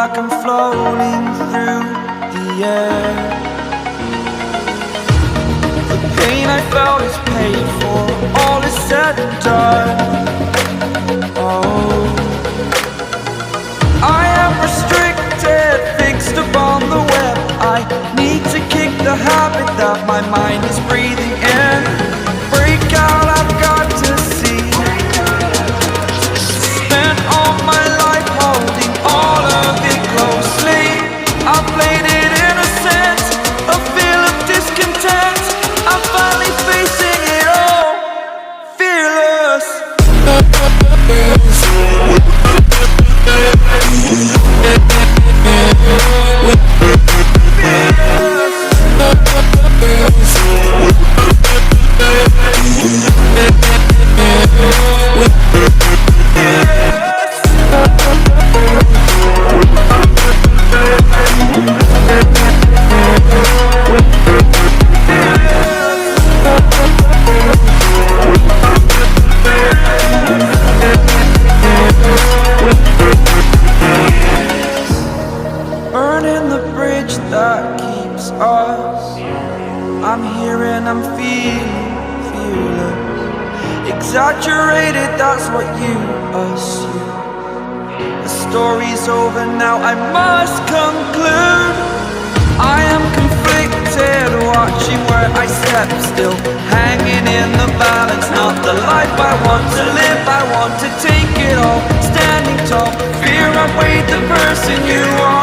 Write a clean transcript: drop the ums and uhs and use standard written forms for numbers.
like I'm floating through the air. The pain I felt is paid for, all is said and done. Oh, I am restricted, fixed upon the web. I need to kick the habit that my mind is breathing in. Break out, I've got to see. Spent all my life holding all of it closely. I played it innocent, a feel of discontent. I'm finally facing it all, fearless. Burning the bridge that keeps us. I'm here and I'm feeling fearless. Exaggerated, that's what you assume. The story's over now, I must conclude. I am conflicted, watching where I step still, hanging in the balance. Not the life I want to live, I want to take it all. Standing tall, fear outweighed the person you are.